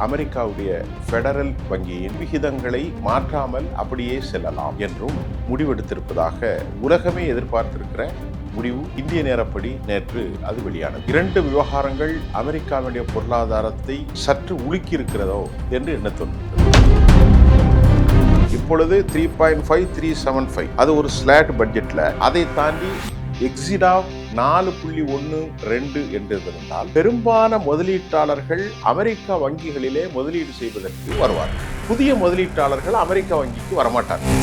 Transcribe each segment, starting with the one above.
அமெரிக்காவுடைய ஃபெடரல் வங்கியின் விகிதங்களை மாற்றாமல் அப்படியே செல்லலாம் என்றும் முடிவெடுத்திருப்பதாக உலகமே எதிர்பார்த்திருக்கிற முடிவு இந்திய நேரப்படி நேற்று அது வெளியானது. இரண்டு விவகாரங்கள் அமெரிக்காவுடைய பொருளாதாரத்தை சற்று உலுக்கி இருக்கிறதோ என்று எண்ண தோன்றுகிறது. இப்பொழுது 3.5375 அது ஒரு ஸ்லாட் பட்ஜெட்ல, அதை தாண்டி எக்ஸிடா 4.12 என்று இருந்தால் பெரும்பாலான முதலீட்டாளர்கள் அமெரிக்க வங்கிகளிலே முதலீடு செய்வதற்கு வருவார்கள். புதிய முதலீட்டாளர்கள் அமெரிக்க வங்கிக்கு வரமாட்டார்கள்.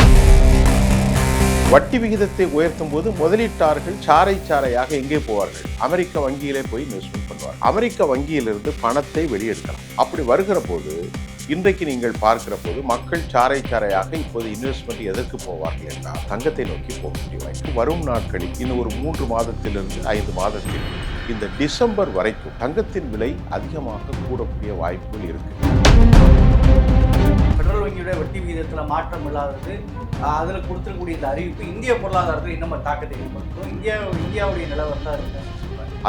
வட்டி விகிதத்தை உயர்த்தும் போது முதலீட்டாளர்கள் சாறை சாறையாக எங்கே போவார்கள்? அமெரிக்க வங்கியிலே போய் இன்வெஸ்ட்மெண்ட் பண்ணுவார். அமெரிக்க வங்கியிலிருந்து பணத்தை வெளியெடுக்கலாம். அப்படி வருகிற போது இன்றைக்கு நீங்கள் பார்க்கிற போது மக்கள் சாறை சாறையாக இப்போது இன்வெஸ்ட்மெண்ட் எதற்கு போவார்கள் என்றால் தங்கத்தை நோக்கி போக முடியும். வரும் நாட்களில் இன்னும் ஒரு 3 மாதத்திலிருந்து 5 மாதத்தில் இந்த டிசம்பர் வரைக்கும் தங்கத்தின் விலை அதிகமாக கூடக்கூடிய வாய்ப்புகள் இருக்கு. பெட்ரோல் வங்கியோட வட்டி விகிதத்தில் மாற்றம் இல்லாதது, அதில் கொடுத்துருக்கக்கூடிய இந்த அறிவிப்பு இந்திய பொருளாதாரத்தில் இன்னும் தாக்கத்தை ஏற்படுத்தும். இந்தியாவுடைய நிலவரம் இருக்கு.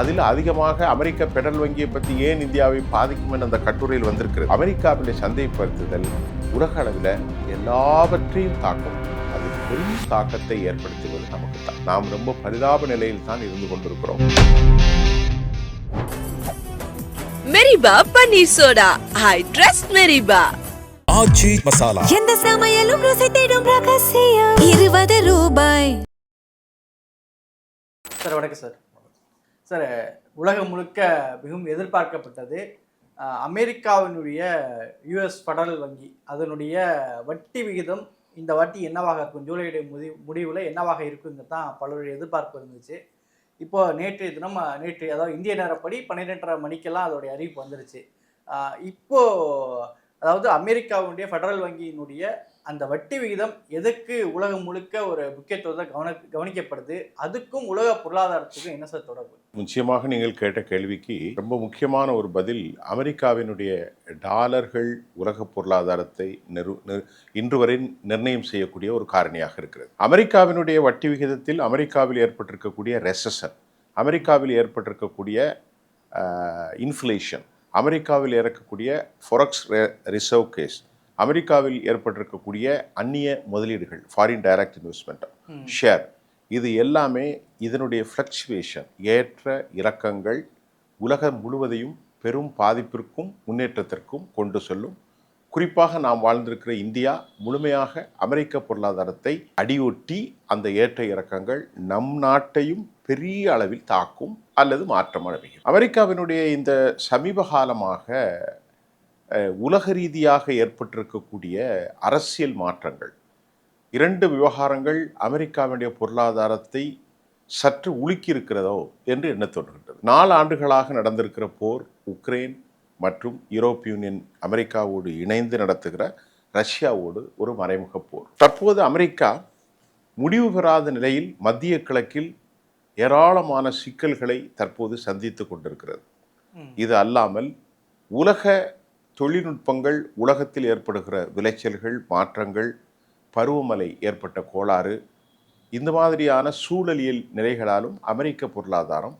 அதில் அதிகமாக அமெரிக்க பெடரல் வங்கியை பற்றி ஏன் இந்தியாவை பாதிக்கும் என்ற அந்த கட்டுரையில் வந்திருக்கிறது. அமெரிக்காவிலே சந்தைப்படுத்துதல் உலக அளவில் எல்லாவற்றையும் தாக்கும். அது பெரும் தாக்கத்தை ஏற்படுத்துவது நமக்கு தான். நாம் ரொம்ப பரிதாப நிலையில் தான் இருந்து கொண்டிருக்கிறோம். மெரிபா பன்னீர் சோடா, ஐ ட்ரஸ்ட் மெரிபா. ஆச்சி மசாலா, எந்த சமையலும் ருசி தேடும் ரகசியம். 20 ரூபாய். சார் வணக்கம் சார். சார், உலகம் முழுக்க மிகவும் எதிர்பார்க்கப்பட்டது அமெரிக்காவினுடைய யுஎஸ் ஃபெடரல் வங்கி, அதனுடைய வட்டி விகிதம். இந்த வட்டி என்னவாக இருக்கும், ஜூலையுடைய முடிவில் என்னவாக இருக்குங்க தான் பலருடைய எதிர்பார்ப்பு இருந்துச்சு. இப்போது நேற்றைய தினம் அதாவது இந்திய நேரப்படி 12:30 மணிக்கெல்லாம் அதோடைய அறிவிப்பு வந்துருச்சு. இப்போது அதாவது அமெரிக்காவுடைய ஃபெடரல் வங்கியினுடைய அந்த வட்டி விகிதம் எதுக்கு உலகம் முழுக்க ஒரு முக்கியத்துவத்தை கவனிக்கப்படுது, அதுக்கும் உலக பொருளாதாரத்துக்கும் என்ன சார் தொடர்பு? நிச்சயமாக நீங்கள் கேட்ட கேள்விக்கு ரொம்ப முக்கியமான ஒரு பதில். அமெரிக்காவினுடைய டாலர்கள் உலக பொருளாதாரத்தை இன்று வரை நிர்ணயம் செய்யக்கூடிய ஒரு காரணியாக இருக்கிறது. அமெரிக்காவினுடைய வட்டி விகிதத்தில் அமெரிக்காவில் ஏற்பட்டிருக்கக்கூடிய ரெசஷன், அமெரிக்காவில் ஏற்பட்டிருக்கக்கூடிய இன்ஃப்ளேஷன், அமெரிக்காவில் இருக்கக்கூடிய ஃபொரெக்ஸ் ரிசர்வ் கேஸ், அமெரிக்காவில் ஏற்பட்டிருக்கக்கூடிய அந்நிய முதலீடுகள், ஃபாரின் டைரக்ட் இன்வெஸ்ட்மெண்ட், ஷேர், இது எல்லாமே இதனுடைய ஃப்ளக்சுவேஷன், ஏற்ற இறக்கங்கள் உலகம் முழுவதையும் பெரும் பாதிப்பிற்கும் முன்னேற்றத்திற்கும் கொண்டு செல்லும். குறிப்பாக நாம் வாழ்ந்திருக்கிற இந்தியா முழுமையாக அமெரிக்க பொருளாதாரத்தை அடியொட்டி அந்த ஏற்ற இறக்கங்கள் நம் நாட்டையும் பெரிய அளவில் தாக்கும் அல்லது மாற்றம் அடையும். அமெரிக்காவினுடைய இந்த சமீப காலமாக உலக ரீதியாக ஏற்பட்டிருக்கக்கூடிய அரசியல் மாற்றங்கள், 2 விவகாரங்கள் அமெரிக்காவுடைய பொருளாதாரத்தை சற்று உலுக்கி இருக்கிறதோ என்று எண்ண தோன்றுகின்றது. 4 ஆண்டுகளாக நடந்திருக்கிற போர், உக்ரைன் மற்றும் யூரோப் யூனியன் அமெரிக்காவோடு இணைந்து நடத்துகிற ரஷ்யாவோடு ஒரு மறைமுக போர். தற்போது அமெரிக்கா முடிவு பெறாத நிலையில் மத்திய கிழக்கில் ஏராளமான சிக்கல்களை தற்போது சந்தித்து கொண்டிருக்கிறது. இது அல்லாமல் உலக தொழில்நுட்பங்கள், உலகத்தில் ஏற்படுகிற விளைச்சல்கள், மாற்றங்கள், பருவமழை ஏற்பட்ட கோளாறு, இந்த மாதிரியான சூழலியல் நிலைகளாலும் அமெரிக்க பொருளாதாரம்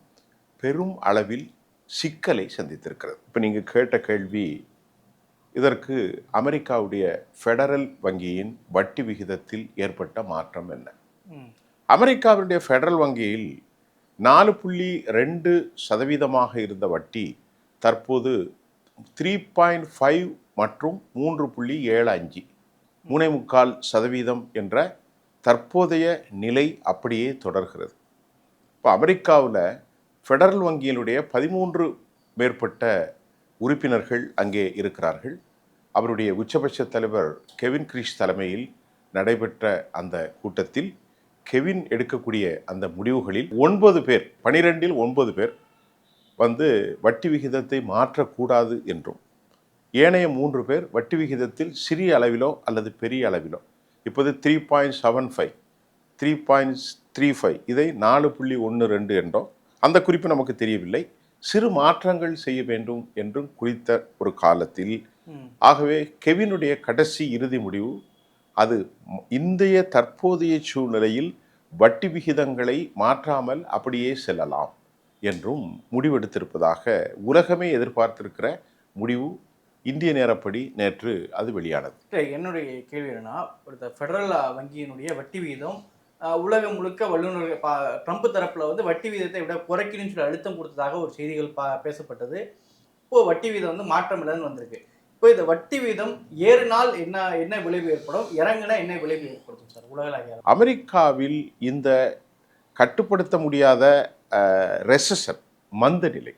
பெரும் அளவில் சிக்கலை சந்தித்திருக்கிறது. இப்போ நீங்கள் கேட்ட கேள்வி, இதற்கு அமெரிக்காவுடைய ஃபெடரல் வங்கியின் வட்டி விகிதத்தில் ஏற்பட்ட மாற்றம் என்ன? அமெரிக்காவுடைய ஃபெடரல் வங்கியில் 4.2% இருந்த வட்டி தற்போது 3.5 மற்றும் 3.75, 3.25% என்ற தற்போதைய நிலை அப்படியே தொடர்கிறது. இப்போ அமெரிக்காவில் ஃபெடரல் வங்கியினுடைய 13 மேற்பட்ட உறுப்பினர்கள் அங்கே இருக்கிறார்கள். அவருடைய உச்சபட்ச தலைவர் கெவின் கிரீஷ் தலைமையில் நடைபெற்ற அந்த கூட்டத்தில் கெவின் எடுக்கக்கூடிய அந்த முடிவுகளில் 9 பேர், 12இல் 9 பேர் வந்து வட்டி விகிதத்தை மாற்றக்கூடாது என்றும், ஏனைய 3 பேர் வட்டி விகிதத்தில் சிறிய அளவிலோ அல்லது பெரிய அளவிலோ, இப்போது 3.75, 3.35, இதை 4.12 என்றோ, அந்த குறிப்பு நமக்கு தெரியவில்லை, சிறு மாற்றங்கள் செய்ய வேண்டும் என்றும் குறித்த ஒரு காலத்தில். ஆகவே கெவினுடைய கடைசி இறுதி முடிவு, அது இந்திய தற்போதைய சூழ்நிலையில் வட்டி விகிதங்களை மாற்றாமல் அப்படியே செல்லலாம் என்றும் முடிவெடுத்திருப்பதாக உலகமே எதிர்பார்த்திருக்கிற முடிவு இந்திய நேரப்படி நேற்று அது வெளியானது. என்னுடைய கேள்வி என்னன்னா, ஒரு ஃபெடரல் வங்கியினுடைய வட்டி விகிதம் உலகம் முழுக்க வல்லுநர்கள் ட்ரம்ப் தரப்புல வந்து வட்டி விகிதத்தை விட குறைக்கணும்னு சொல்லி அழுத்தம் கொடுத்ததாக ஒரு செய்திகள் பேசப்பட்டது. இப்போ வட்டி வீதம் வந்து மாற்றம் இல்லைன்னு வந்திருக்கு. இப்போ இந்த வட்டி வீதம் ஏறினால் என்ன விளைவு ஏற்படும், இறங்குனா என்ன விளைவு ஏற்படுத்தும் சார் உலகளாவிய? அமெரிக்காவில் இந்த கட்டுப்படுத்த முடியாத ரெசஷன், மந்த நிலை,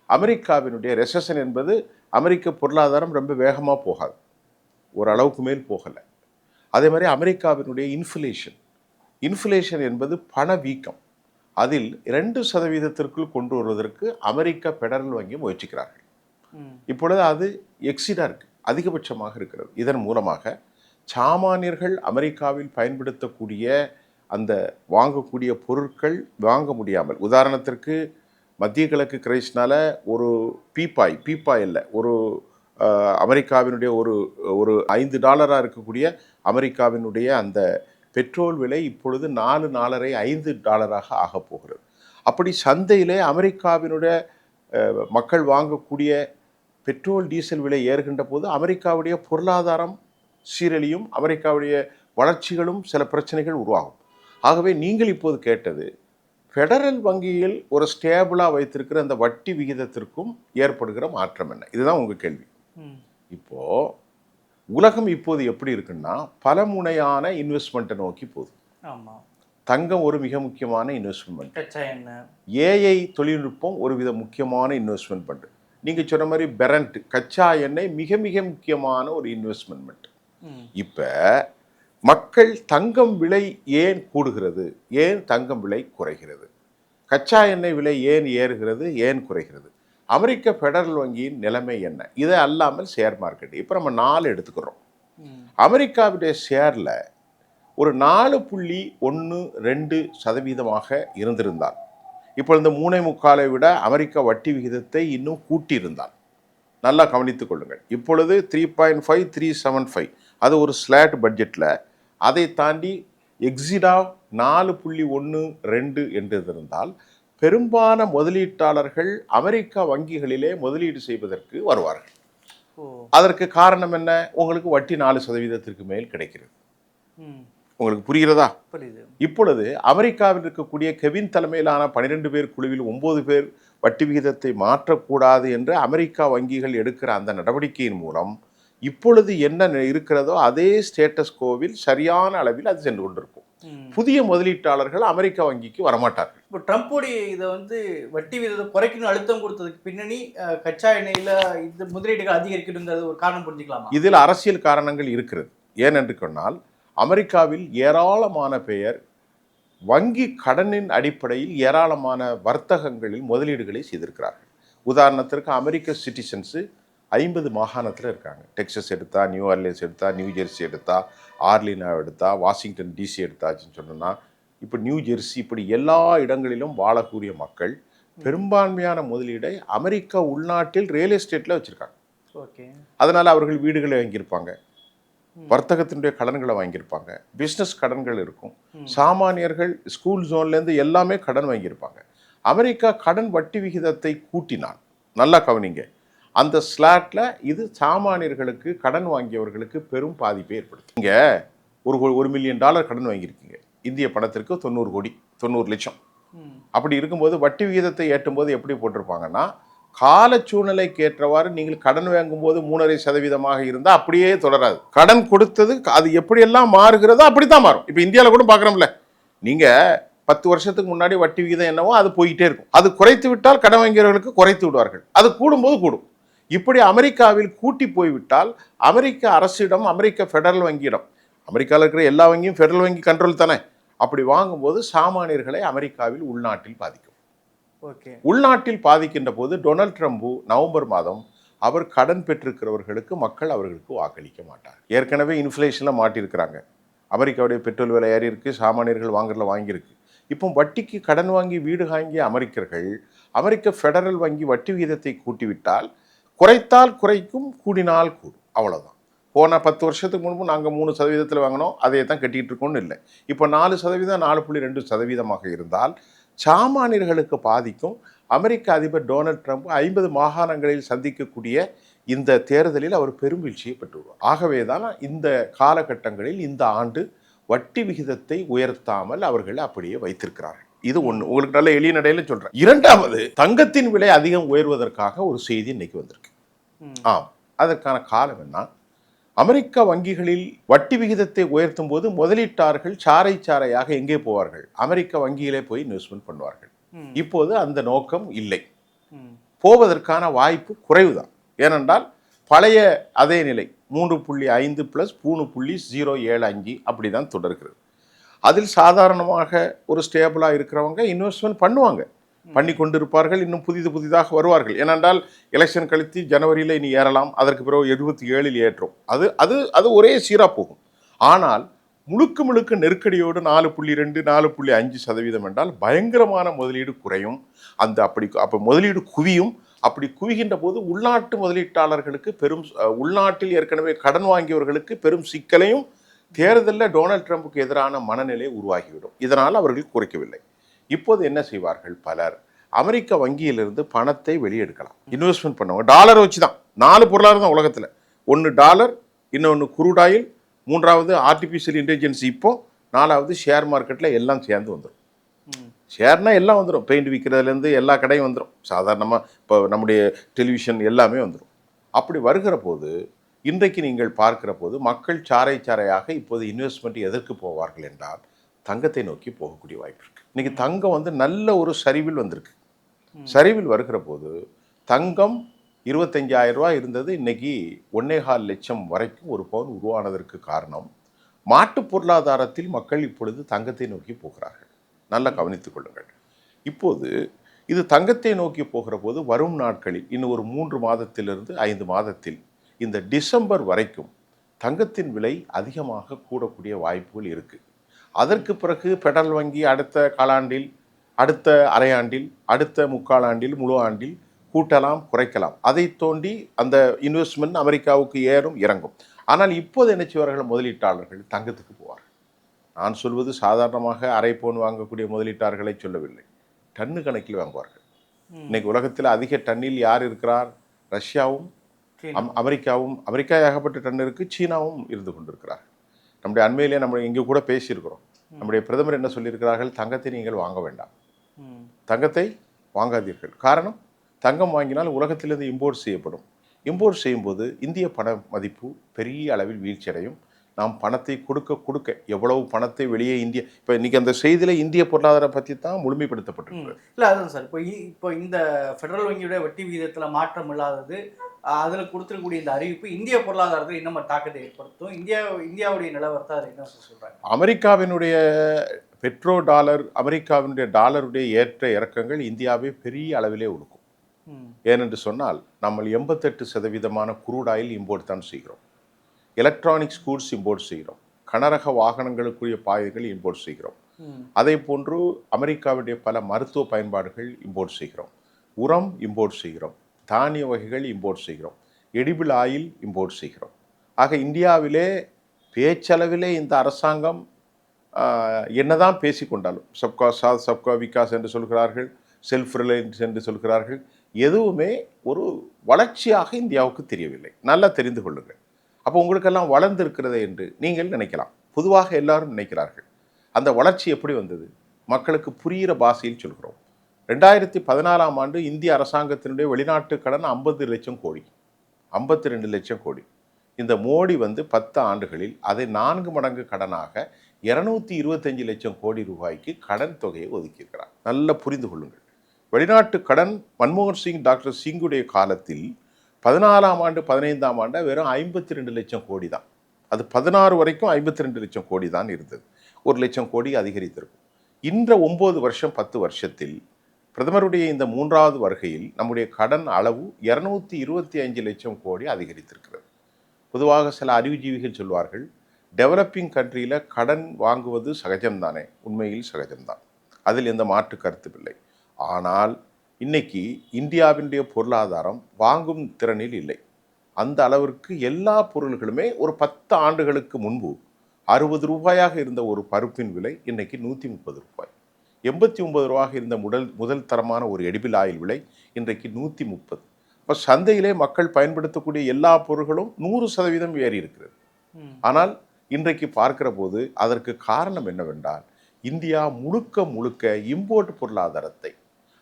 அமெரிக்காவினுடைய ரெசஷன் என்பது அமெரிக்க பொருளாதாரம் ரொம்ப வேகமாக போகாது, ஒரு அளவுக்கு மேல் போகலை. அதே மாதிரி அமெரிக்காவினுடைய இன்ஃப்ளேஷன் என்பது பணவீக்கம், அதில் 2% கொண்டு வருவதற்கு அமெரிக்க பெடரல் வங்கி முயற்சிக்கிறார்கள். இப்பொழுது அது எக்ஸிடாக இருக்குது, அதிகபட்சமாக இருக்கிறது. இதன் மூலமாக சாமானியர்கள் அமெரிக்காவில் பயன்படுத்தக்கூடிய அந்த வாங்கக்கூடிய பொருட்கள் வாங்க முடியாமல், உதாரணத்திற்கு மத்திய கிழக்கு கிரைஸ்னால ஒரு பீப்பாய் இல்லை, ஒரு அமெரிக்காவினுடைய ஒரு $5 இருக்கக்கூடிய அமெரிக்காவினுடைய அந்த பெட்ரோல் விலை இப்பொழுது $4.5 ஆகப் போகிறது. அப்படி சந்தையிலே அமெரிக்காவினுடைய மக்கள் வாங்கக்கூடிய பெட்ரோல் டீசல் விலை ஏறுகின்ற போது அமெரிக்காவுடைய பொருளாதாரம் சீரழியும், அமெரிக்காவுடைய வளர்ச்சிகளும் சில பிரச்சனைகள் உருவாகும். ஆகவே நீங்கள் இப்போது கேட்டது ஃபெடரல் வங்கியில் ஒரு ஸ்டேபிளாக வைத்திருக்கிற அந்த வட்டி விகிதத்திற்கும் ஏற்படுகிற மாற்றம் என்ன, இதுதான் உங்கள் கேள்வி. இப்போது உலகம் இப்போது எப்படி இருக்குன்னா பல முனையான இன்வெஸ்ட்மெண்ட்டை நோக்கி போகுது. தங்கம் ஒரு மிக முக்கியமான இன்வெஸ்ட்மெண்ட், ஏஐ தொழில்நுட்பம் ஒரு வித முக்கியமான இன்வெஸ்ட்மெண்ட் பண்ணுது. நீங்கள் சொன்ன மாதிரி பெரண்ட் கச்சா எண்ணெய் மிக மிக முக்கியமான ஒரு இன்வெஸ்ட்மெண்ட். இப்போ மக்கள் தங்கம் விலை ஏன் கூடுகிறது, ஏன் தங்கம் விலை குறைகிறது, கச்சா எண்ணெய் விலை ஏன் ஏறுகிறது, ஏன் குறைகிறது, அமெரிக்க ஃபெடரல் வங்கியின் நிலைமை என்ன, இதை அல்லாமல் ஷேர் மார்க்கெட். இப்போ நம்ம 4 எடுத்துக்கிறோம். அமெரிக்காவுடைய ஷேரில் ஒரு 4.12% இருந்திருந்தால், இப்போ இந்த 3.25 விட அமெரிக்க வட்டி விகிதத்தை இன்னும் கூட்டியிருந்தால், நல்லா கவனித்துக் கொள்ளுங்கள். இப்பொழுது 3.5 3.75 அது ஒரு ஸ்லாட் பட்ஜெட்டில், அதை தாண்டி எக்ஸிடாக 4.12 என்று இருந்தால் பெரும்பாலான முதலீட்டாளர்கள் அமெரிக்கா வங்கிகளிலே முதலீடு செய்வதற்கு வருவார்கள். அதற்கு காரணம் என்ன, உங்களுக்கு வட்டி 4% மேல் கிடைக்கிறது. உங்களுக்கு புரிகிறதா? இப்பொழுது அமெரிக்காவில் இருக்கக்கூடிய கெவின் தலைமையிலான 12 பேர் குழுவில் 9 பேர் வட்டி விகிதத்தை மாற்றக்கூடாது என்று அமெரிக்கா வங்கிகள் எடுக்கிற அந்த நடவடிக்கையின் மூலம் இப்பொழுது என்ன இருக்கிறதோ அதே ஸ்டேட்டஸ் கோவில் சரியான அளவில் அது சென்று கொண்டிருக்கும். புதிய முதலீட்டாளர்கள் அமெரிக்கா வங்கிக்கு வரமாட்டார்கள். இப்போ ட்ரம்ப்புடைய இதை வந்து வட்டி விகிதத்தை குறைக்கணும் அழுத்தம் கொடுத்ததுக்கு பின்னணி கச்சா எண்ணெயில் இந்த முதலீடுகள் அதிகரிக்கணுங்கிறது ஒரு காரணம் புரிஞ்சுக்கலாமா? இதில் அரசியல் காரணங்கள் இருக்கிறது. ஏனென்று சொன்னால் அமெரிக்காவில் ஏராளமான பேர் வங்கி கடனின் அடிப்படையில் ஏராளமான வர்த்தகங்களில் முதலீடுகளை செய்திருக்கிறார்கள். உதாரணத்திற்கு அமெரிக்க சிட்டிசன்ஸு 50 மாகாணத்தில் இருக்காங்க. டெக்ஸஸ் எடுத்தா, நியூ ஆர்லியன்ஸ் எடுத்தா, நியூ ஜெர்சி எடுத்தா, ஆர்லினா எடுத்தா, வாஷிங்டன் டிசி எடுத்தாச்சுன்னு சொன்னோன்னா, இப்போ நியூ ஜெர்சி, இப்படி எல்லா இடங்களிலும் வாழக்கூடிய மக்கள் பெரும்பான்மையான முதலீடை அமெரிக்கா உள்நாட்டில் ரியல் எஸ்டேட்டில் வச்சுருக்காங்க. அதனால் அவர்கள் வீடுகளை வாங்கியிருப்பாங்க, வர்த்தகத்தினுடைய கடன்களை வாங்கியிருப்பாங்க, பிஸ்னஸ் கடன்கள் இருக்கும், சாமானியர்கள் ஸ்கூல் ஜோன்லேருந்து எல்லாமே கடன் வாங்கியிருப்பாங்க. அமெரிக்கா கடன் வட்டி விகிதத்தை கூட்டினால், நல்லா கவனிங்க, அந்த ஸ்லாட்டில் இது சாமானியர்களுக்கு கடன் வாங்கியவர்களுக்கு பெரும் பாதிப்பை ஏற்படுத்தும். இங்கே $1 மில்லியன் கடன் வாங்கியிருக்கீங்க, இந்திய பணத்திற்கு 90 கோடி, 90 லட்சம். அப்படி இருக்கும்போது வட்டி விகிதத்தை ஏற்றும்போது எப்படி போட்டிருப்பாங்கன்னா, கால சூழ்நிலைக்கு ஏற்றவாறு நீங்கள் கடன் வாங்கும்போது 3.5% இருந்தால் அப்படியே தொடராது. கடன் கொடுத்தது அது எப்படியெல்லாம் மாறுகிறதோ அப்படி தான் மாறும். இப்போ இந்தியாவில் கூட பார்க்குறோம்ல, நீங்கள் 10 வருஷத்துக்கு முன்னாடி வட்டி விகிதம் என்னவோ அது போயிட்டே இருக்கும். அது குறைத்து விட்டால் கடன் வாங்கியவர்களுக்கு குறைத்து விடுவார்கள், அது கூடும்போது கூடும். இப்படி அமெரிக்காவில் கூட்டி போய்விட்டால் அமெரிக்க அரசிடம், அமெரிக்க ஃபெடரல் வங்கியிடம், அமெரிக்காவில் இருக்கிற எல்லா வங்கியும் ஃபெடரல் வங்கி கண்ட்ரோல் தானே, அப்படி வாங்கும்போது சாமானியர்களை அமெரிக்காவில் உள்நாட்டில் பாதிக்கும். உள்நாட்டில் பாதிக்கின்ற போது டொனால்ட் ட்ரம்ப் நவம்பர் மாதம் அவர் கடன் பெற்றிருக்கிறவர்களுக்கு மக்கள் அவர்களுக்கு வாக்களிக்க மாட்டார். ஏற்கனவே இன்ஃப்ளேஷனில் மாட்டியிருக்கிறாங்க, அமெரிக்காவுடைய பெட்ரோல் விலை ஏறி இருக்கு, சாமானியர்கள் வாங்குறதுல வாங்கியிருக்கு. இப்போ வட்டிக்கு கடன் வாங்கி வீடு வாங்கிய அமெரிக்கர்கள் அமெரிக்க ஃபெடரல் வங்கி வட்டி விகிதத்தை கூட்டிவிட்டால், குறைத்தால் குறைக்கும், கூடினால் கூடும், அவ்வளோதான். போன 10 வருஷத்துக்கு முன்பு நாங்கள் 3% வாங்கினோம், அதே தான் கட்டிகிட்டு இருக்கோன்னு இல்லை. இப்போ 4%, 4.2% இருந்தால் சாமானியர்களுக்கு பாதிக்கும். அமெரிக்க அதிபர் டொனால்ட் ட்ரம்ப் 50 மாகாணங்களில் சந்திக்கக்கூடிய இந்த தேர்தலில் அவர் பெரும் வீழ்ச்சியை பெற்றுள்ளார். ஆகவே தான் இந்த காலகட்டங்களில் இந்த ஆண்டு வட்டி விகிதத்தை உயர்த்தாமல் அவர்கள் அப்படியே வைத்திருக்கிறார்கள். இது ஒண்ணு, உங்களுக்கு நல்ல எளிய நடையில சொல்றேன். இரண்டாவது, தங்கத்தின் விலை அதிகம் உயர்வதற்காக ஒரு செய்தி இன்னைக்கு வந்திருக்கு. ஆம், அதற்கான காலம் என்ன? அமெரிக்க வங்கிகளில் வட்டி விகிதத்தை உயர்த்தும் போது முதலீட்டாளர்கள் சாறை சாறையாக எங்கே போவார்கள்? அமெரிக்க வங்கியிலே போய் இன்வெஸ்ட்மெண்ட் பண்ணுவார்கள். இப்போது அந்த நோக்கம் இல்லை, போவதற்கான வாய்ப்பு குறைவுதான். ஏனென்றால் பழைய அதே நிலை 3.5 + 3.075 அப்படிதான் தொடர்கிறது. அதில் சாதாரணமாக ஒரு ஸ்டேபிளாக இருக்கிறவங்க இன்வெஸ்ட்மெண்ட் பண்ணுவாங்க, பண்ணி கொண்டிருப்பார்கள், இன்னும் புதிதாக வருவார்கள். ஏனென்றால் எலெக்ஷன் கழித்து ஜனவரியில் இனி ஏறலாம், அதற்கு பிறகு 27 ஏற்றும். அது அது அது ஒரே சீராக போகும். ஆனால் முழுக்க நெருக்கடியோடு 4.2 4.5% என்றால் பயங்கரமான முதலீடு குறையும். அப்போ முதலீடு குவியும். அப்படி குவிகின்ற போது உள்நாட்டு முதலீட்டாளர்களுக்கு உள்நாட்டில் ஏற்கனவே கடன் வாங்கியவர்களுக்கு பெரும் சிக்கலையும், தேர்தலில் டொனால்ட் ட்ரம்புக்கு எதிரான மனநிலை உருவாகிவிடும். இதனால் அவர்கள் குறைக்கவில்லை. இப்போது என்ன செய்வார்கள்? பலர் அமெரிக்க வங்கியிலிருந்து பணத்தை வெளியெடுக்கலாம், இன்வெஸ்ட்மெண்ட் பண்ணுவாங்க. டாலரை வச்சு தான் 4 பொருளாதாரம் தான் உலகத்தில். ஒன்று டாலர், இன்னொன்று குரூடாயில், மூன்றாவது ஆர்டிஃபிஷியல் இன்டெலிஜென்ஸ், இப்போ 4வது ஷேர் மார்க்கெட்டில் எல்லாம் சேர்ந்து வந்துடும். ஷேர்னா எல்லாம் வந்துடும், பெயிண்ட் விற்கிறதுலேருந்து எல்லா கடையும் வந்துடும். சாதாரணமாக இப்போ நம்முடைய டெலிவிஷன் எல்லாமே வந்துடும். அப்படி வருகிற போது இன்றைக்கு நீங்கள் பார்க்கிற போது மக்கள் சாறையாக இப்போது இன்வெஸ்ட்மெண்ட் எதற்கு போவார்கள் என்றால் தங்கத்தை நோக்கி போகக்கூடிய வாய்ப்பு இருக்குது. இன்றைக்கி தங்கம் நல்ல ஒரு சரிவில் வந்திருக்கு. சரிவில் வருகிற போது தங்கம் 25,000 ரூபாய் இருந்தது, இன்னைக்கு 1.25 லட்சம் வரைக்கும் ஒரு பவுன் உருவானதற்கு காரணம் மாட்டு பொருளாதாரத்தில் மக்கள் இப்பொழுது தங்கத்தை நோக்கி போகிறார்கள். நல்லா கவனித்துக் கொள்ளுங்கள். இப்போது இது தங்கத்தை நோக்கி போகிற போது வரும் நாட்களில் இன்னும் ஒரு 3 மாதத்திலிருந்து 5 மாதத்தில் இந்த டிசம்பர் வரைக்கும் தங்கத்தின் விலை அதிகமாக கூடக்கூடிய வாய்ப்புகள் இருக்குது. அதற்கு பிறகு பெடரல் வங்கி அடுத்த காலாண்டில், அடுத்த அரையாண்டில், அடுத்த முக்காலாண்டில், முழு ஆண்டில் கூட்டலாம், குறைக்கலாம். அதை தோண்டி அந்த இன்வெஸ்ட்மெண்ட் அமெரிக்காவுக்கு ஏறும் இறங்கும். ஆனால் இப்போது என்ன செய்வார்கள்? முதலீட்டாளர்கள் தங்கத்துக்கு போவார்கள். நான் சொல்வது சாதாரணமாக அரை பவுன் வாங்கக்கூடிய முதலீட்டாளர்களை சொல்லவில்லை, டன்னு கணக்கில் வாங்குவார்கள். இன்னைக்கு உலகத்தில் அதிக டன்னில் யார் இருக்கிறார்? ரஷ்யாவும் அமெரிக்காவும். அமெரிக்கா ஏகப்பட்ட டன் இருக்குது, சீனாவும் இருந்து கொண்டிருக்கிறார்கள். நம்முடைய அண்மையிலே நம்ம இங்கே கூட பேசியிருக்கிறோம். நம்முடைய பிரதமர் என்ன சொல்லியிருக்கிறார்கள்? தங்கத்தை நீங்கள் வாங்க வேண்டாம், தங்கத்தை வாங்காதீர்கள். காரணம், தங்கம் வாங்கினால் உலகத்திலிருந்து இம்போர்ட் செய்யப்படும். இம்போர்ட் செய்யும்போது இந்திய பண மதிப்பு பெரிய அளவில் வீழ்ச்சி அடையும். நாம் பணத்தை கொடுக்க எவ்வளவு பணத்தை வெளியே இந்தியா, இப்போ இன்னைக்கு அந்த செய்தியில் இந்திய பொருளாதாரம் பற்றி தான் முழுமைப்படுத்தப்பட்டிருக்கு. இல்லை அதுதான் சார், இப்போ இந்த ஃபெடரல் வங்கியுடைய வட்டி விகிதத்தில் மாற்றம் இல்லாதது, அதில் கொடுத்துருக்கக்கூடிய இந்த அறிவிப்பு இந்திய பொருளாதாரத்தில் இன்னும் தாக்கத்தை ஏற்படுத்தும். இந்தியாவுடைய நிலவரத்தை அதை என்ன சொல்கிறாங்க? அமெரிக்காவினுடைய பெட்ரோ டாலர், அமெரிக்காவினுடைய டாலருடைய ஏற்ற இறக்கங்கள் இந்தியாவை பெரிய அளவிலே உடுக்கும். ஏனென்று சொன்னால் நம்ம 88% குரூட் ஆயில் இம்போர்ட் தான் செய்கிறோம், எலக்ட்ரானிக்ஸ் கூட்ஸ் இம்போர்ட் செய்கிறோம், கனரக வாகனங்களுக்குரிய பாயங்கள் இம்போர்ட் செய்கிறோம். அதே போன்று அமெரிக்காவுடைய பல மருத்துவ பயன்பாடுகள் இம்போர்ட் செய்கிறோம், உரம் இம்போர்ட் செய்கிறோம், தானிய வகைகள் இம்போர்ட் செய்கிறோம், எடிபிள் ஆயில் இம்போர்ட் செய்கிறோம். ஆக இந்தியாவிலே பேச்சளவிலே இந்த அரசாங்கம் என்னதான் பேசிக்கொண்டாலும் சப்கா சாத் சப்கா விகாஸ் என்று சொல்கிறார்கள், செல்ஃப் ரிலையன்ஸ் என்று சொல்கிறார்கள், எதுவுமே ஒரு வளர்ச்சியாக இந்தியாவுக்கு தெரியவில்லை. நல்லா தெரிந்து கொள்ளுங்கள். அப்போ உங்களுக்கெல்லாம் வளர்ந்திருக்கிறதே என்று நீங்கள் நினைக்கலாம், பொதுவாக எல்லாரும் நினைக்கிறார்கள். அந்த வளர்ச்சி எப்படி வந்தது? மக்களுக்கு புரிகிற பாஷையில் சொல்கிறோம். 2014ஆம் ஆண்டு இந்திய அரசாங்கத்தினுடைய வெளிநாட்டு கடன் 50 லட்சம் கோடி, 52 லட்சம் கோடி. இந்த மோடி 10 ஆண்டுகளில் அதை 4 மடங்கு கடனாக 225 லட்சம் கோடி ரூபாய்க்கு கடன் தொகையை ஒதுக்கியிருக்கிறார். நல்லா புரிந்து கொள்ளுங்கள். வெளிநாட்டு கடன் மன்மோகன் சிங், டாக்டர் சிங்குடைய காலத்தில் 14ஆம் ஆண்டு 15ஆம் ஆண்டு வெறும் 52 லட்சம் கோடி தான். அது 16 வரைக்கும் 52 லட்சம் கோடி தான் இருந்தது. 1 லட்சம் கோடி அதிகரித்திருக்கும். இன்ற 9 வருஷம் 10 வருஷத்தில் பிரதமருடைய இந்த 3வது வருகையில் நம்முடைய கடன் அளவு 225 லட்சம் கோடி அதிகரித்திருக்கிறது. பொதுவாக சில அறிவுஜீவிகள் சொல்வார்கள், டெவலப்பிங் கண்ட்ரியில் கடன் வாங்குவது சகஜம்தானே. உண்மையில் சகஜம்தான், அதில் எந்த மாற்று கருத்துமில்லை. ஆனால் இன்னைக்கு இந்தியாவினுடைய பொருளாதாரம் வாங்கும் திறனில் இல்லை. அந்த அளவிற்கு எல்லா பொருள்களுமே ஒரு 10 ஆண்டுகளுக்கு முன்பு 60 ரூபாயாக இருந்த ஒரு பருப்பின் விலை இன்னைக்கு 130 ரூபாய். 89 ரூபாயாக இருந்த முதல் தரமான ஒரு எடிபிள் ஆயில் விலை இன்றைக்கு 130. இப்போ சந்தையிலே மக்கள் பயன்படுத்தக்கூடிய எல்லா பொருட்களும் 100% ஏறி இருக்கிறது. ஆனால் இன்றைக்கு பார்க்கிற போது அதற்கு காரணம் என்னவென்றால், இந்தியா முழுக்க முழுக்க இம்போர்ட் பொருளாதாரத்தை,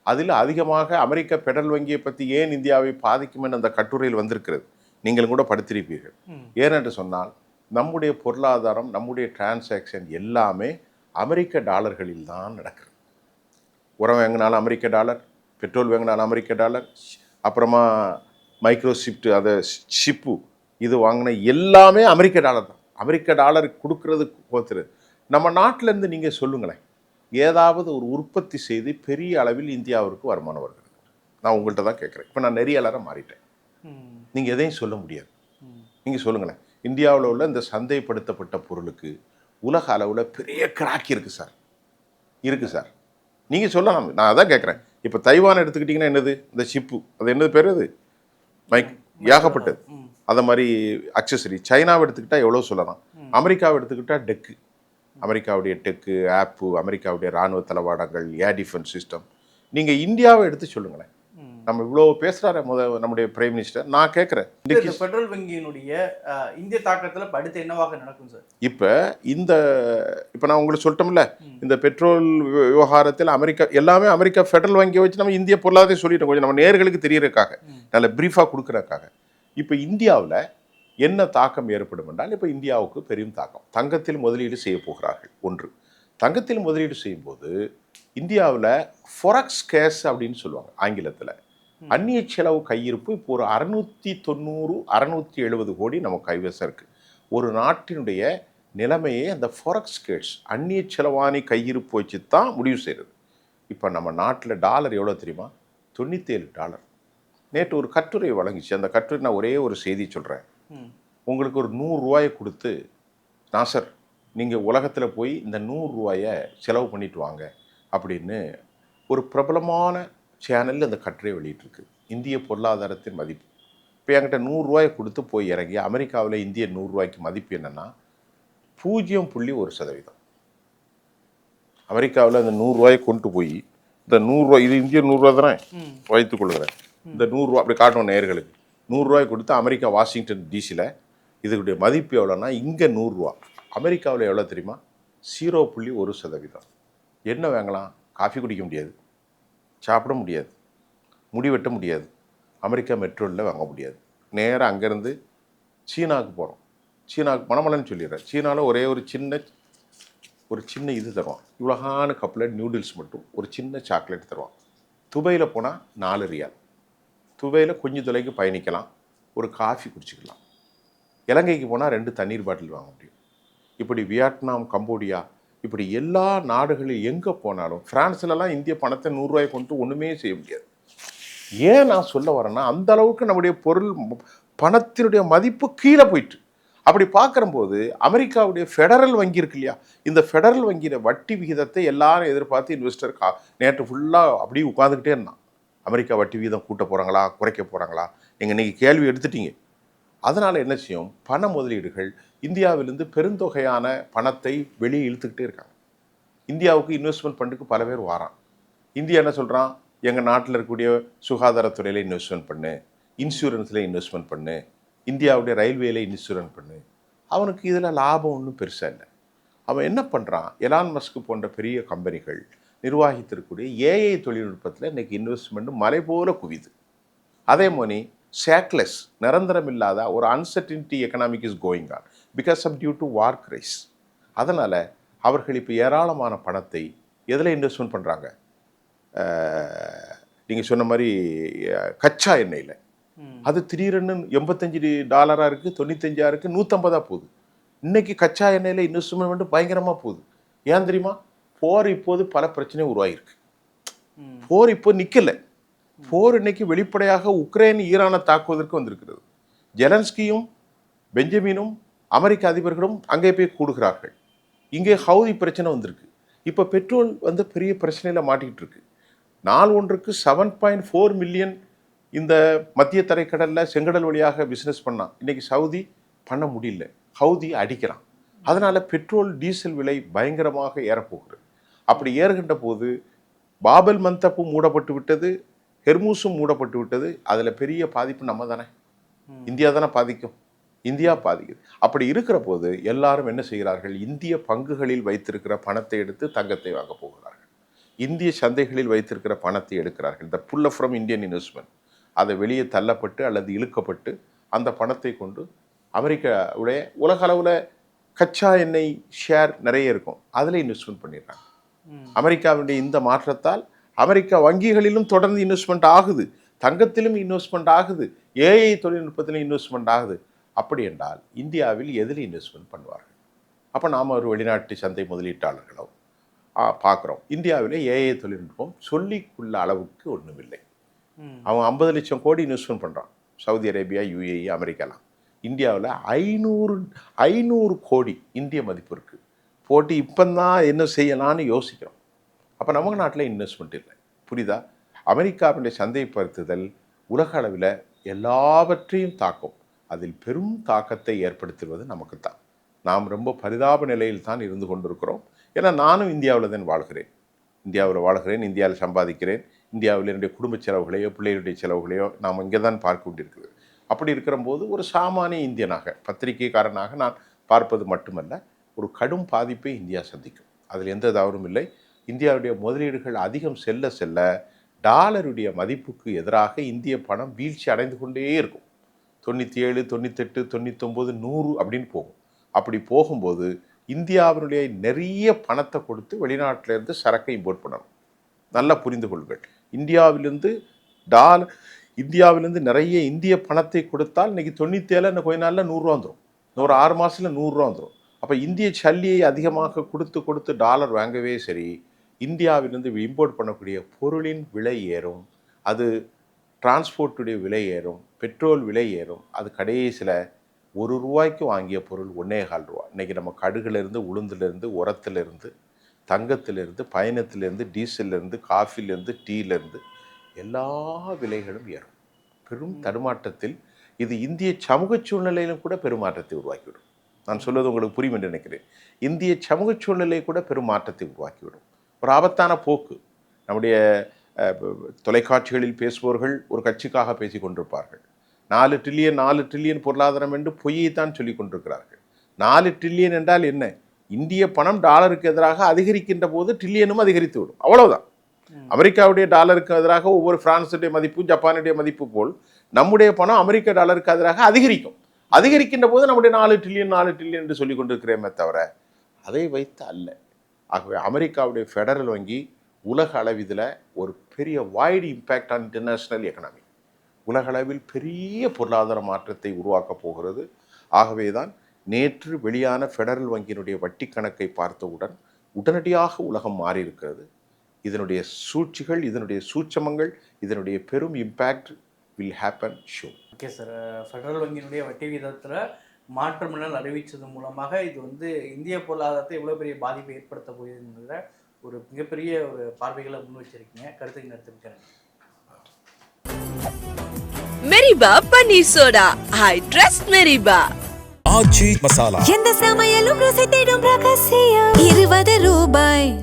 அதில் அதிகமாக அமெரிக்க பெடரல் வங்கியை பற்றி ஏன் இந்தியாவை பாதிக்கும் என்ற அந்த கட்டுரையில் வந்திருக்கிறது, நீங்களும் கூட படித்திருப்பீர்கள். ஏனென்று சொன்னால் நம்முடைய பொருளாதாரம், நம்முடைய டிரான்சாக்ஷன் எல்லாமே அமெரிக்க டாலர்களில் தான் நடக்கிறது. உரம் வாங்கினாலும் அமெரிக்க டாலர், பெட்ரோல் வாங்கினாலும் அமெரிக்க டாலர், அப்புறமா மைக்ரோசிப்ட் அதை ஷிப்பு இது வாங்கின எல்லாமே அமெரிக்க டாலர் தான். அமெரிக்க டாலர் கொடுக்கறது போத்துறது. நம்ம நாட்டிலேருந்து நீங்கள் சொல்லுங்களேன், ஏதாவது ஒரு உற்பத்தி செய்து பெரிய அளவில் இந்தியாவிற்கு வருமானம் வருகிறது? நான் உங்கள்கிட்ட தான் கேட்குறேன். இப்போ நான் நெறியாளராக மாறிட்டேன். நீங்கள் எதையும் சொல்ல முடியாது. நீங்கள் சொல்லுங்களேன், இந்தியாவில் உள்ள இந்த சந்தைப்படுத்தப்பட்ட பொருளுக்கு உலக அளவில் பெரிய கிராக் இருக்குது சார், இருக்குது சார். நீங்கள் சொல்லலாம், நான் அதான் கேட்குறேன். இப்போ தைவான் எடுத்துக்கிட்டிங்கன்னா என்னது, இந்த ஷிப்பு, அது என்னது பேர், அது ஏகப்பட்டது. அதை மாதிரி அக்சசரி. சைனாவை எடுத்துக்கிட்டால் எவ்வளோ சொல்லலாம். அமெரிக்காவை எடுத்துக்கிட்டால் டெக்கு, அமெரிக்காவுடைய டெக்கு, ஆப்பு, அமெரிக்காவுடைய இராணுவ தளவாடங்கள், ஏர் டிஃபென்ஸ் சிஸ்டம். நீங்கள் இந்தியாவை எடுத்து சொல்லுங்களேன். நம்ம இவ்வளோ பேசுகிறாரு நம்முடைய பிரைம் மினிஸ்டர். நான் கேட்குறேன், இந்த பெட்ரோல் வங்கியினுடைய இந்திய தாக்கத்தில் அடுத்து என்னவாக நடக்கும் சார்? இப்போ நான் உங்களுக்கு சொல்லிட்டோம்ல, இந்த பெட்ரோல் விவகாரத்தில் எல்லாமே அமெரிக்கா ஃபெடரல் வங்கியை வச்சு நம்ம இந்திய பொருளாதாரம் சொல்லிட்டோம். கொஞ்சம் நம்ம நேர்களுக்கு தெரியறதுக்காக, நல்ல பிரீஃபாக கொடுக்குறதுக்காக. இப்போ இந்தியாவில் என்ன தாக்கம் ஏற்படும் என்றால், இப்போ இந்தியாவுக்கு பெரும் தாக்கம். தங்கத்தில் முதலீடு செய்ய போகிறார்கள். ஒன்று, தங்கத்தில் முதலீடு செய்யும்போது இந்தியாவில் ஃபொரெக்ஸ் கேஷ் அப்படின்னு சொல்லுவாங்க ஆங்கிலத்தில். அந்நிய செலவு கையிருப்பு இப்போ ஒரு 690-670 கோடி நம்ம கைவசம் இருக்குது. ஒரு நாட்டினுடைய நிலைமையே அந்த ஃபொரெக்ஸ் கேஷ், அந்நிய செலவாணி கையிருப்பு வச்சு தான் முடிவு செய்கிறது. இப்போ நம்ம நாட்டில் டாலர் எவ்வளோ தெரியுமா? $97. நேற்று ஒரு கட்டுரை வழங்கிச்சு. அந்த கட்டுரை நான் ஒரே ஒரு செய்தி சொல்கிறேன். உங்களுக்கு ஒரு 100 ரூபாயை கொடுத்து, நாசர் நீங்கள் உலகத்தில் போய் இந்த 100 ரூபாயை செலவு பண்ணிட்டு வாங்க அப்படின்னு ஒரு பிரபலமான சேனலில் அந்த கட்டுரை வெளியிட்டிருக்கு. இந்திய பொருளாதாரத்தின் மதிப்பு. இப்போ என்கிட்ட 100 ரூபாயை கொடுத்து போய் இறங்கி அமெரிக்காவில் இந்திய 100 ரூபாய்க்கு மதிப்பு என்னென்னா 0.1%. அமெரிக்காவில் அந்த 100 ரூபாயை கொண்டு போய், இந்த 100 ரூபாய், இது இந்திய 100 ரூபா தானே வைத்துக் கொள்கிறேன், இந்த 100 ரூபா அப்படி காட்டணும் நேயர்களுக்கு. 100 ரூபாய் கொடுத்து அமெரிக்கா வாஷிங்டன் டிசியில் இதனுடைய மதிப்பு எவ்வளோன்னா, இங்கே 100 ரூபா, அமெரிக்காவில் எவ்வளோ தெரியுமா? 0.1%. என்ன வாங்கலாம்? காஃபி குடிக்க முடியாது, சாப்பிட முடியாது, முடி வெட்ட முடியாது, அமெரிக்கா மெட்ரோலில் வாங்க முடியாது. நேராக அங்கேருந்து சீனாவுக்கு போகிறோம். சீனாவுக்கு மணமலன்னு சொல்லிடுறேன். சீனாவில் ஒரே ஒரு சின்ன இது தருவான். இவ்வளோகான கப்பில் நியூடில்ஸ் மட்டும், ஒரு சின்ன சாக்லேட் தருவான். துபையில் போனால் 4 ரியால். துபையில் கொஞ்சம் தொலைக்கு பயணிக்கலாம், ஒரு காஃபி குடிச்சிக்கலாம். இலங்கைக்கு போனால் 2 தண்ணீர் பாட்டில் வாங்க முடியும். இப்படி வியட்நாம், கம்போடியா, இப்படி எல்லா நாடுகளில் எங்கே போனாலும், ஃப்ரான்ஸ்லலாம் இந்திய பணத்தை 100 ரூபாயை கொண்டு ஒன்றுமே செய்ய முடியாது. ஏன் நான் சொல்ல வரேன்னா, அந்த அளவுக்கு நம்முடைய பொருள் பணத்தினுடைய மதிப்பு கீழே போயிட்டு. அப்படி பார்க்கும்போது அமெரிக்காவுடைய ஃபெடரல் வங்கி இருக்கு இல்லையா, இந்த ஃபெடரல் வங்கியில் வட்டி விகிதத்தை எல்லாரும் எதிர்பார்த்து இன்வெஸ்டர் நேற்று ஃபுல்லாக அப்படியே உட்காந்துக்கிட்டே இருந்தான். அமெரிக்கா வட்டி விகிதம் கூட்ட போகிறாங்களா, குறைக்க போகிறாங்களா? நீங்கள் இன்றைக்கி கேள்வி எடுத்துட்டீங்க. அதனால் என்ன செய்யும், பண முதலீடுகள் இந்தியாவிலிருந்து பெருந்தொகையான பணத்தை வெளியே இழுத்துக்கிட்டே இருக்காங்க. இந்தியாவுக்கு இன்வெஸ்ட்மெண்ட் பண்ணுறதுக்கு பல பேர் வாரான். இந்தியா என்ன சொல்கிறான், எங்கள் நாட்டில் இருக்கக்கூடிய சுகாதாரத்துறையில் இன்வெஸ்ட்மெண்ட் பண்ணு, இன்சூரன்ஸில் இன்வெஸ்ட்மெண்ட் பண்ணு, இந்தியாவுடைய ரயில்வேல இன்சூரன்ஸ் பண்ணு. அவனுக்கு இதில் லாபம் ஒன்றும் பெருசாக இல்லை. அவன் என்ன பண்ணுறான், எலான் மஸ்க் போன்ற பெரிய கம்பெனிகள் நிர்வாகித்திருக்கக்கூடிய ஏஐ தொழில்நுட்பத்தில் இன்றைக்கி இன்வெஸ்ட்மெண்ட்டு மலை போல குவிது. அதே மாதிரி ஷேக்லெஸ், நிரந்தரம் இல்லாத ஒரு uncertainty economic is going on because of due to war crisis. அதனால் அவர்கள் இப்போ ஏராளமான பணத்தை எதில் இன்வெஸ்ட்மெண்ட் பண்ணுறாங்க? நீங்கள் சொன்ன மாதிரி கச்சா எண்ணெயில். அது திடீரென்னு $85 இருக்குது, 95 இருக்குது, 150 போகுது. இன்றைக்கி கச்சா எண்ணெயில் இன்வெஸ்ட்மெண்ட் பயங்கரமாக போகுது. ஏன் தெரியுமா? போர் இப்போது பல பிரச்சனை உருவாகிருக்கு. போர் இப்போ நிற்கலை. போர் இன்னைக்கு வெளிப்படையாக உக்ரைன் ஈரானை தாக்குவதற்கு வந்திருக்கிறது. ஜெலன்ஸ்கியும் பெஞ்சமினும் அமெரிக்க அதிபர்களும் அங்கே போய் கூடுகிறார்கள். இங்கே ஹவுதி பிரச்சனை வந்திருக்கு. இப்போ பெட்ரோல் பெரிய பிரச்சனையில் மாட்டிக்கிட்டு இருக்கு. நாள் ஒன்றுக்கு 7.4 மில்லியன் இந்த மத்திய தரைக்கடலில் செங்கடல் வழியாக பிஸ்னஸ் பண்ணான். இன்றைக்கி சவுதி பண்ண முடியல, ஹவுதி அடிக்கிறான். அதனால் பெட்ரோல் டீசல் விலை பயங்கரமாக ஏறப்போகிறது. அப்படி ஏறுகின்ற போது பாபல் மந்தப்பு மூடப்பட்டு விட்டது, ஹெர்மூஸும் மூடப்பட்டு விட்டது. அதில் பெரிய பாதிப்பு நம்ம தானே, இந்தியா தானே பாதிக்கும், இந்தியா பாதிக்குது. அப்படி இருக்கிற போது எல்லாரும் என்ன செய்கிறார்கள், இந்திய பங்குகளில் வைத்திருக்கிற பணத்தை எடுத்து தங்கத்தை வாங்க போகிறார்கள். இந்திய சந்தைகளில் வைத்திருக்கிற பணத்தை எடுக்கிறார்கள். இந்த புல் ஃப்ரம் இந்தியன் இன்வெஸ்ட்மெண்ட் அதை வெளியே தள்ளப்பட்டு அல்லது இழுக்கப்பட்டு அந்த பணத்தை கொண்டு அமெரிக்காவுடைய உலக அளவில் கச்சா எண்ணெய் ஷேர் நிறைய இருக்கும், அதில் இன்வெஸ்ட்மெண்ட் பண்ணிடுறாங்க. அமெரிக்காவுடைய இந்த மாற்றத்தால் அமெரிக்கா வங்கிகளிலும் தொடர்ந்து இன்வெஸ்ட்மெண்ட் ஆகுது, தங்கத்திலும் இன்வெஸ்ட்மெண்ட் ஆகுது, ஏஐ தொழில்நுட்பத்திலும் இன்வெஸ்ட்மெண்ட் ஆகுது. அப்படி என்றால் இந்தியாவில் எதில் இன்வெஸ்ட்மெண்ட் பண்ணுவார்கள்? அப்போ நாம் ஒரு வெளிநாட்டு சந்தை முதலீட்டாளர்களோ பார்க்குறோம். இந்தியாவில் ஏஐ தொழில்நுட்பம் சொல்லிக்குள்ள அளவுக்கு ஒன்றுமில்லை. அவன் 50 லட்சம் கோடி இன்வெஸ்ட்மெண்ட் பண்ணுறான், சவுதி அரேபியா, யுஏஇ, அமெரிக்காலாம். இந்தியாவில் 500 கோடி இந்திய மதிப்பு இருக்குது. போட்டு இப்போ தான் என்ன செய்யலான்னு யோசிக்கிறோம். அப்போ நம்ம நாட்டில் இன்வெஸ்ட்மெண்ட் இல்லை. புரியுதா? அமெரிக்காவுடைய சந்தைப்படுத்துதல் உலக அளவில் எல்லாவற்றையும் தாக்கும். அதில் பெரும் தாக்கத்தை ஏற்படுத்துவது நமக்கு தான். நாம் ரொம்ப பரிதாப நிலையில் தான் இருந்து கொண்டிருக்கிறோம். ஏன்னா நானும் இந்தியாவில் தான் வாழ்கிறேன், இந்தியாவில் சம்பாதிக்கிறேன். இந்தியாவில் என்னுடைய குடும்ப செலவுகளையோ பிள்ளைகளுடைய செலவுகளையோ நாம் இங்கே தான் பார்க்க வேண்டியிருக்கிறது. அப்படி இருக்கிற போது ஒரு சாமானிய இந்தியனாக, பத்திரிகைக்காரனாக நான் பார்ப்பது மட்டுமல்ல, ஒரு கடும் பாதிப்பை இந்தியா சந்திக்கும். அதில் எந்த தவறும் இல்லை. இந்தியாவுடைய முதலீடுகள் அதிகம் செல்ல செல்ல டாலருடைய மதிப்புக்கு எதிராக இந்திய பணம் வீழ்ச்சி அடைந்து கொண்டே இருக்கும். 97, 98, 99, 100 அப்படின்னு போகும். அப்படி போகும்போது இந்தியாவினுடைய நிறைய பணத்தை கொடுத்து வெளிநாட்டிலேருந்து சரக்கை இம்போர்ட் பண்ணணும். நல்லா புரிந்து கொள்ளுங்கள். இந்தியாவிலேருந்து நிறைய இந்திய பணத்தை கொடுத்தால் இன்றைக்கி 97 இன்னும் கொஞ்ச நாளில் 100 ரூபா வந்துடும், இன்னொரு 6 மாதத்தில் 100 ரூபா வந்துடும். அப்போ இந்திய சல்லியை அதிகமாக கொடுத்து டாலர் வாங்கவே சரி, இந்தியாவிலிருந்து இம்போர்ட் பண்ணக்கூடிய பொருளின் விலை ஏறும், அது டிரான்ஸ்போர்ட்டுடைய விலை ஏறும், பெட்ரோல் விலை ஏறும். அது கடைசியில் ₹1 வாங்கிய பொருள் 1,4 ரூபா. இன்றைக்கி நம்ம கடுகுலேருந்து, உளுந்துலேருந்து, உரத்துலேருந்து, தங்கத்திலேருந்து, பயணத்திலேருந்து, டீசல்லேருந்து, காஃபிலேருந்து, டீலேருந்து எல்லா விலைகளும் ஏறும். பெரும் தடுமாற்றத்தில் இது இந்திய சமூக சூழ்நிலையிலும் கூட பெருமாற்றத்தை உருவாக்கிவிடும். நான் சொல்வது உங்களுக்கு புரியும் என்று நினைக்கிறேன். இந்திய சமூக சூழ்நிலை கூட பெரும் மாற்றத்தை உருவாக்கிவிடும். ஒரு ஆபத்தான போக்கு. நம்முடைய தொலைக்காட்சிகளில் பேசுபவர்கள் ஒரு கட்சிக்காக பேசி கொண்டிருப்பார்கள். 4 ட்ரில்லியன் பொருளாதாரம் என்று பொய்யைத்தான் சொல்லி கொண்டிருக்கிறார்கள். 4 ட்ரில்லியன் என்றால் என்ன? இந்திய பணம் டாலருக்கு எதிராக அதிகரிக்கின்ற போது ட்ரில்லியனும் அதிகரித்து விடும், அவ்வளவுதான். அமெரிக்காவுடைய டாலருக்கு எதிராக ஒவ்வொரு பிரான்ஸுடைய மதிப்பு, ஜப்பானுடைய மதிப்பு போல் நம்முடைய பணம் அமெரிக்க டாலருக்கு எதிராக அதிகரிக்கும். அதிகரிக்கின்ற போது நம்முடைய 4 ட்ரில்லியன் என்று சொல்லி கொண்டிருக்கிறேமே தவிர அதை வைத்து அல்ல. ஆகவே அமெரிக்காவுடைய ஃபெடரல் வங்கி உலக அளவில் ஒரு பெரிய wide impact on international economy, உலக அளவில் பெரிய பொருளாதார மாற்றத்தை உருவாக்கப் போகிறது. ஆகவே தான் நேற்று வெளியான ஃபெடரல் வங்கியினுடைய வட்டி கணக்கை பார்த்தவுடன் உடனடியாக உலகம் மாறி இருக்கிறது. இதனுடைய சூழ்ச்சிகள், இதனுடைய சூட்சமங்கள், இதனுடைய பெரும் impact will happen show. Okay sir, federal வங்கியினுடைய வட்டி விகிதத்தில் மாற்றங்கள் அறிவித்தது மூலமாக இது இந்திய பொருளாதாரத்தை எவ்வளோ பெரிய பாதிப்பை ஏற்படுத்த போகுதுங்கிற ஒரு மிகப்பெரிய ஒரு பார்வைகளை முன் வச்சிருக்கீங்க. கருத்தை நடத்திருக்கிறேன். மெரிபா பன்னீர் சோடா, ஐ ட்ரஸ்ட் மெரிபா. ஆச்சி மசாலா. எந்த சமையலும் ருசி தேடும் ரகசியம். ₹20